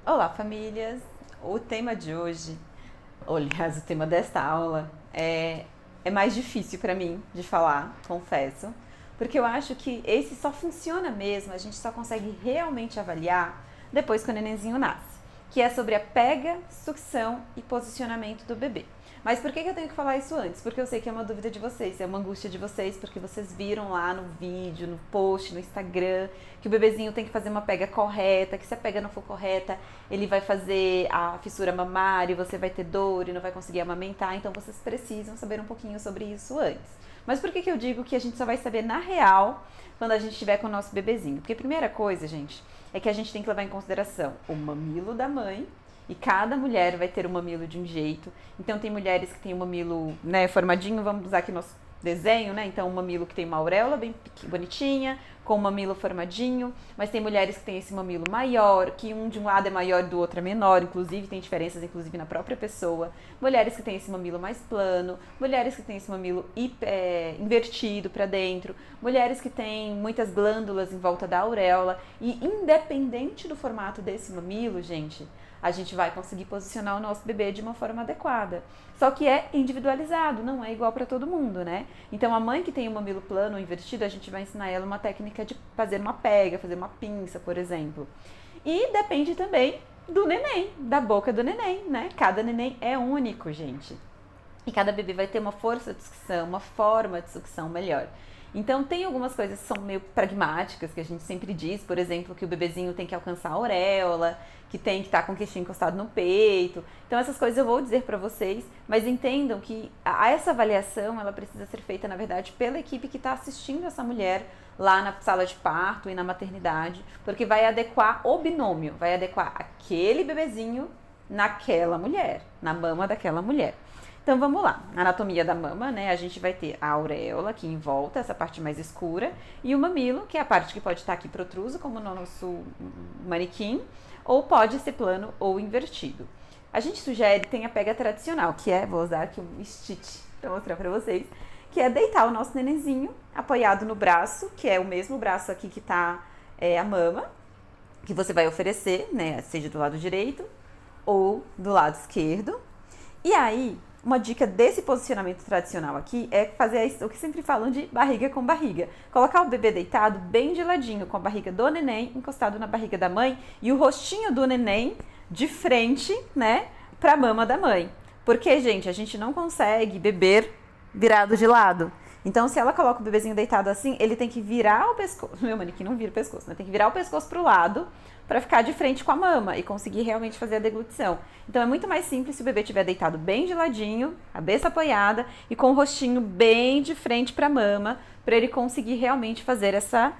Olá, famílias! O tema de hoje, aliás, o tema desta aula é mais difícil para mim de falar, confesso, porque eu acho que esse só funciona mesmo, a gente só consegue realmente avaliar depois que o nenenzinho nasce, que é sobre a pega, sucção e posicionamento do bebê. Mas por que eu tenho que falar isso antes? Porque eu sei que é uma dúvida de vocês, é uma angústia de vocês, porque vocês viram lá no vídeo, no post, no Instagram, que o bebezinho tem que fazer uma pega correta, que se a pega não for correta, ele vai fazer a fissura mamária, você vai ter dor e não vai conseguir amamentar, então vocês precisam saber um pouquinho sobre isso antes. Mas por que eu digo que a gente só vai saber na real quando a gente estiver com o nosso bebezinho? Porque a primeira coisa, gente, é que a gente tem que levar em consideração o mamilo da mãe, e cada mulher vai ter um mamilo de um jeito. Então tem mulheres que têm um mamilo, né, formadinho, vamos usar aqui nosso desenho, né? Então um mamilo que tem uma auréola bem bonitinha, com um mamilo formadinho, mas tem mulheres que têm esse mamilo maior, que um de um lado é maior e do outro é menor, inclusive tem diferenças inclusive na própria pessoa. Mulheres que têm esse mamilo mais plano, mulheres que têm esse mamilo invertido para dentro, mulheres que têm muitas glândulas em volta da auréola, e independente do formato desse mamilo, gente, a gente vai conseguir posicionar o nosso bebê de uma forma adequada. Só que é individualizado, não é igual para todo mundo, né? Então a mãe que tem um mamilo plano ou invertido, a gente vai ensinar ela uma técnica de fazer uma pega, fazer uma pinça, por exemplo. E depende também do neném, da boca do neném, né? Cada neném é único, gente. E cada bebê vai ter uma força de sucção, uma forma de sucção melhor. Então tem algumas coisas que são meio pragmáticas, que a gente sempre diz, por exemplo, que o bebezinho tem que alcançar a auréola, que tem que estar com o queixinho encostado no peito. Então essas coisas eu vou dizer para vocês, mas entendam que essa avaliação, ela precisa ser feita, na verdade, pela equipe que está assistindo essa mulher lá na sala de parto e na maternidade, porque vai adequar o binômio, vai adequar aquele bebezinho naquela mulher, na mama daquela mulher. Então vamos lá, anatomia da mama, né? A gente vai ter a auréola aqui em volta, essa parte mais escura, e o mamilo, que é a parte que pode estar aqui protruso, como no nosso manequim, ou pode ser plano ou invertido. A gente sugere, tem a pega tradicional, que é, vou usar aqui um stitch para mostrar para vocês, que é deitar o nosso nenenzinho apoiado no braço, que é o mesmo braço aqui que tá a mama, que você vai oferecer, né? Seja do lado direito ou do lado esquerdo. E aí, uma dica desse posicionamento tradicional aqui é fazer o que sempre falam de barriga com barriga. Colocar o bebê deitado bem de ladinho, com a barriga do neném encostado na barriga da mãe e o rostinho do neném de frente, né, pra mama da mãe. Porque, gente, a gente não consegue beber virado de lado. Então, se ela coloca o bebezinho deitado assim, ele tem que virar o pescoço. Meu manequim não vira o pescoço, né? Tem que virar o pescoço pro lado para ficar de frente com a mama e conseguir realmente fazer a deglutição. Então é muito mais simples se o bebê estiver deitado bem de ladinho, cabeça apoiada e com o rostinho bem de frente para a mama, para ele conseguir realmente fazer essa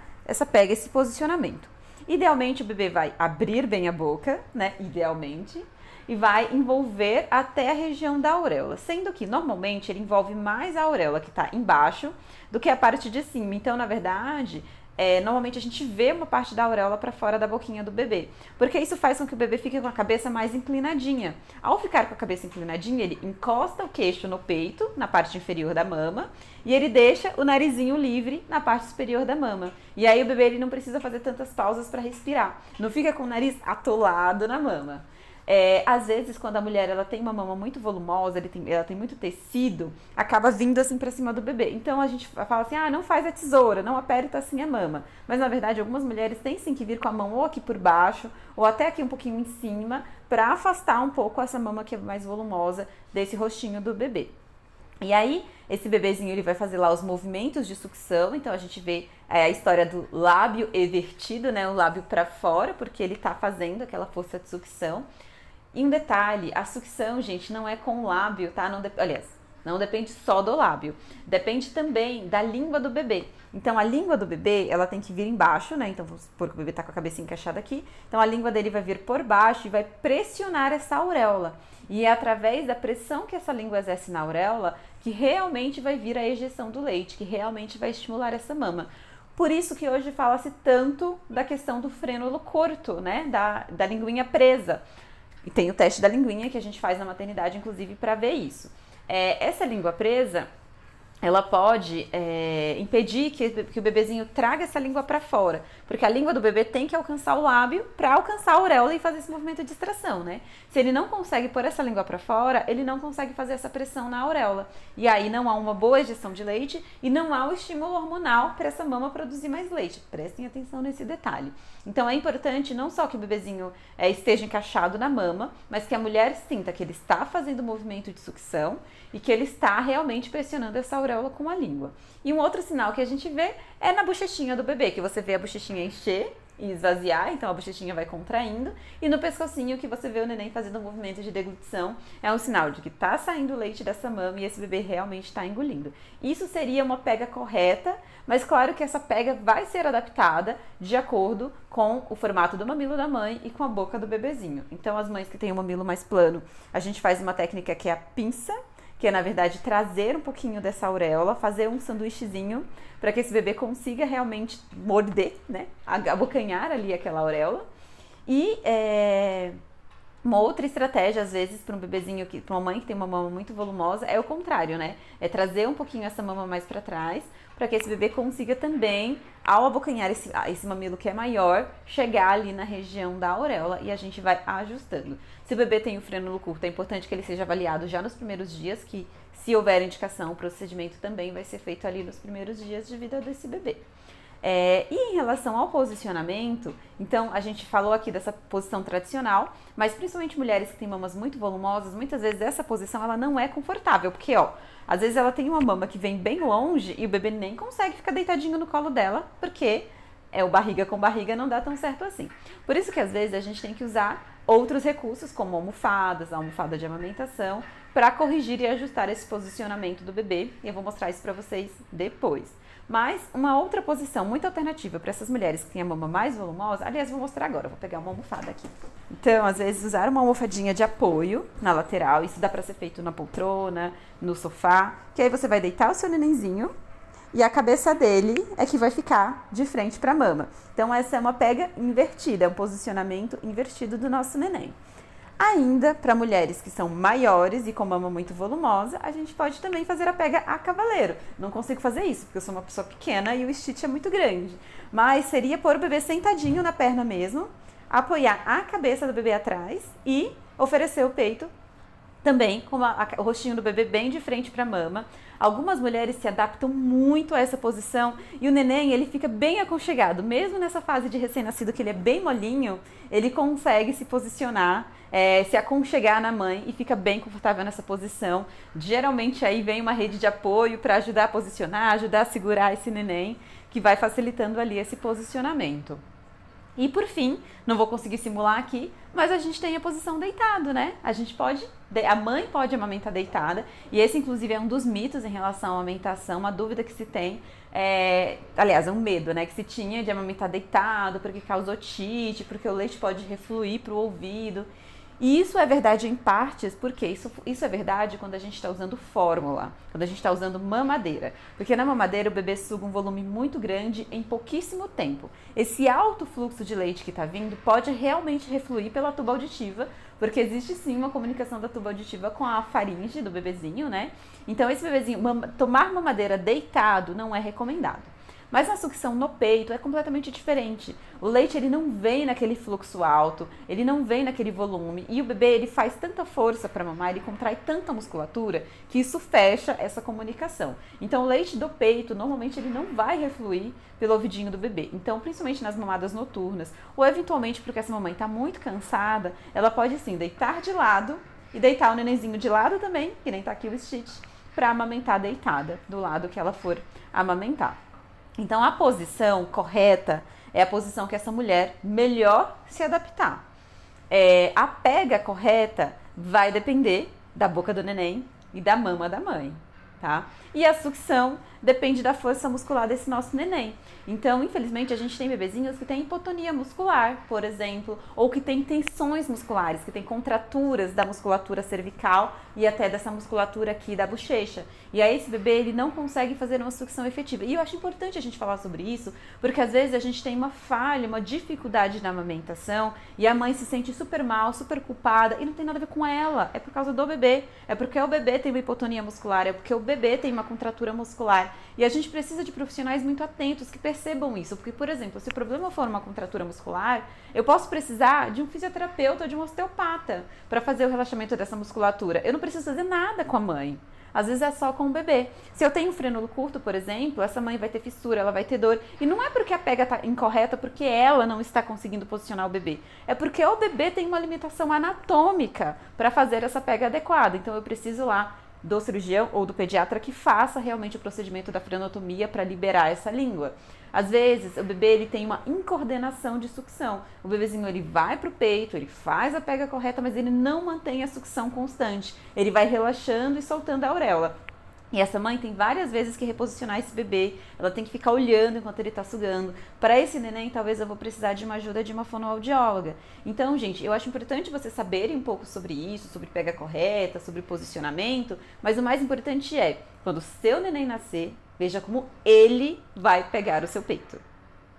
pega, esse posicionamento. Idealmente o bebê vai abrir bem a boca, né? Idealmente. E vai envolver até a região da auréola, sendo que normalmente ele envolve mais a auréola que está embaixo do que a parte de cima. Então, na verdade, normalmente a gente vê uma parte da auréola para fora da boquinha do bebê, porque isso faz com que o bebê fique com a cabeça mais inclinadinha. Ao ficar com a cabeça inclinadinha, ele encosta o queixo no peito, na parte inferior da mama, e ele deixa o narizinho livre na parte superior da mama. E aí o bebê ele não precisa fazer tantas pausas para respirar, não fica com o nariz atolado na mama. Às vezes, quando a mulher ela tem uma mama muito volumosa, ela tem muito tecido, acaba vindo assim pra cima do bebê. Então a gente fala assim, não faz a tesoura, não aperta assim a mama. Mas na verdade, algumas mulheres têm sim que vir com a mão ou aqui por baixo, ou até aqui um pouquinho em cima, pra afastar um pouco essa mama que é mais volumosa desse rostinho do bebê. E aí, esse bebezinho ele vai fazer lá os movimentos de sucção, então a gente vê a história do lábio evertido, né, o lábio para fora, porque ele tá fazendo aquela força de sucção. E um detalhe, a sucção, gente, não é com o lábio, tá? Não depende só do lábio. Depende também da língua do bebê. Então, a língua do bebê, ela tem que vir embaixo, né? Então, vamos supor que o bebê tá com a cabeça encaixada aqui. Então, a língua dele vai vir por baixo e vai pressionar essa auréola. E é através da pressão que essa língua exerce na auréola que realmente vai vir a ejeção do leite, que realmente vai estimular essa mama. Por isso que hoje fala-se tanto da questão do frênulo curto, né? Da linguinha presa. E tem o teste da linguinha que a gente faz na maternidade, inclusive, para ver isso. Essa língua presa, ela pode impedir que o bebezinho traga essa língua para fora, porque a língua do bebê tem que alcançar o lábio para alcançar a auréola e fazer esse movimento de extração, né? Se ele não consegue pôr essa língua para fora, ele não consegue fazer essa pressão na auréola. E aí não há uma boa ejeção de leite e não há o estímulo hormonal para essa mama produzir mais leite. Prestem atenção nesse detalhe. Então é importante não só que o bebezinho esteja encaixado na mama, mas que a mulher sinta que ele está fazendo o movimento de sucção e que ele está realmente pressionando essa auréola com a língua. E um outro sinal que a gente vê é na bochechinha do bebê, que você vê a bochechinha encher e esvaziar, então a bochechinha vai contraindo, e no pescocinho que você vê o neném fazendo um movimento de deglutição, é um sinal de que está saindo leite dessa mama e esse bebê realmente está engolindo. Isso seria uma pega correta, mas claro que essa pega vai ser adaptada de acordo com o formato do mamilo da mãe e com a boca do bebezinho. Então as mães que têm o mamilo mais plano, a gente faz uma técnica que é a pinça, que é na verdade trazer um pouquinho dessa auréola, fazer um sanduíchezinho para que esse bebê consiga realmente morder, né, abocanhar ali aquela auréola. E uma outra estratégia, às vezes, para um bebezinho, para uma mãe que tem uma mama muito volumosa, é o contrário, né? É trazer um pouquinho essa mama mais para trás, para que esse bebê consiga também, ao abocanhar esse mamilo que é maior, chegar ali na região da auréola e a gente vai ajustando. Se o bebê tem o frênulo curto, é importante que ele seja avaliado já nos primeiros dias, que se houver indicação, o procedimento também vai ser feito ali nos primeiros dias de vida desse bebê. E em relação ao posicionamento, então a gente falou aqui dessa posição tradicional, mas principalmente mulheres que têm mamas muito volumosas, muitas vezes essa posição ela não é confortável, porque às vezes ela tem uma mama que vem bem longe e o bebê nem consegue ficar deitadinho no colo dela, porque o barriga com barriga não dá tão certo assim. Por isso que às vezes a gente tem que usar outros recursos, como almofadas, a almofada de amamentação, para corrigir e ajustar esse posicionamento do bebê, e eu vou mostrar isso para vocês depois. Mas uma outra posição muito alternativa para essas mulheres que têm a mama mais volumosa, aliás, vou mostrar agora, vou pegar uma almofada aqui. Então, às vezes, usar uma almofadinha de apoio na lateral, isso dá para ser feito na poltrona, no sofá, que aí você vai deitar o seu nenenzinho e a cabeça dele é que vai ficar de frente para a mama. Então, essa é uma pega invertida, é um posicionamento invertido do nosso neném. Ainda, para mulheres que são maiores e com mama muito volumosa, a gente pode também fazer a pega a cavaleiro. Não consigo fazer isso, porque eu sou uma pessoa pequena e o stitch é muito grande. Mas seria pôr o bebê sentadinho na perna mesmo, apoiar a cabeça do bebê atrás e oferecer o peito também com o rostinho do bebê bem de frente para a mama. Algumas mulheres se adaptam muito a essa posição e o neném ele fica bem aconchegado. Mesmo nessa fase de recém-nascido que ele é bem molinho, ele consegue se posicionar, se aconchegar na mãe e fica bem confortável nessa posição. Geralmente aí vem uma rede de apoio para ajudar a posicionar, ajudar a segurar esse neném, que vai facilitando ali esse posicionamento. E por fim, não vou conseguir simular aqui, mas a gente tem a posição deitado, né? A mãe pode amamentar deitada, e esse inclusive é um dos mitos em relação à amamentação, uma dúvida que se tem, aliás, é um medo, né, que se tinha de amamentar deitado, porque causa otite, porque o leite pode refluir para o ouvido. E isso é verdade em partes, porque isso é verdade quando a gente está usando fórmula, quando a gente está usando mamadeira. Porque na mamadeira o bebê suga um volume muito grande em pouquíssimo tempo. Esse alto fluxo de leite que está vindo pode realmente refluir pela tuba auditiva, porque existe sim uma comunicação da tuba auditiva com a faringe do bebezinho, né? Então esse bebezinho, tomar mamadeira deitado não é recomendado. Mas na sucção no peito é completamente diferente. O leite ele não vem naquele fluxo alto, ele não vem naquele volume e o bebê ele faz tanta força para mamar, ele contrai tanta musculatura que isso fecha essa comunicação. Então o leite do peito normalmente ele não vai refluir pelo ouvidinho do bebê. Então principalmente nas mamadas noturnas ou eventualmente porque essa mamãe está muito cansada, ela pode sim deitar de lado e deitar o nenenzinho de lado também, que nem tá aqui o stitch, para amamentar deitada do lado que ela for amamentar. Então, a posição correta é a posição que essa mulher melhor se adaptar. A pega correta vai depender da boca do neném e da mama da mãe, tá? E a sucção depende da força muscular desse nosso neném. Então, infelizmente, a gente tem bebezinhos que têm hipotonia muscular, por exemplo, ou que têm tensões musculares, que têm contraturas da musculatura cervical e até dessa musculatura aqui da bochecha. E aí esse bebê ele não consegue fazer uma sucção efetiva. E eu acho importante a gente falar sobre isso, porque às vezes a gente tem uma falha, uma dificuldade na amamentação e a mãe se sente super mal, super culpada e não tem nada a ver com ela, é por causa do bebê, é porque o bebê tem uma hipotonia muscular, é porque o bebê tem uma contratura muscular. E a gente precisa de profissionais muito atentos que percebam isso. Porque, por exemplo, se o problema for uma contratura muscular, eu posso precisar de um fisioterapeuta ou de um osteopata para fazer o relaxamento dessa musculatura. Eu não preciso fazer nada com a mãe. Às vezes é só com o bebê. Se eu tenho um frênulo curto, por exemplo, essa mãe vai ter fissura, ela vai ter dor. E não é porque a pega está incorreta, porque ela não está conseguindo posicionar o bebê. É porque o bebê tem uma limitação anatômica para fazer essa pega adequada. Então eu preciso lá do cirurgião ou do pediatra que faça realmente o procedimento da frenotomia para liberar essa língua. Às vezes, o bebê ele tem uma incoordenação de sucção. O bebezinho ele vai para o peito, ele faz a pega correta, mas ele não mantém a sucção constante. Ele vai relaxando e soltando a auréola. E essa mãe tem várias vezes que reposicionar esse bebê, ela tem que ficar olhando enquanto ele está sugando. Para esse neném, talvez eu vou precisar de uma ajuda de uma fonoaudióloga. Então, gente, eu acho importante vocês saberem um pouco sobre isso, sobre pega correta, sobre posicionamento, mas o mais importante é, quando o seu neném nascer, veja como ele vai pegar o seu peito.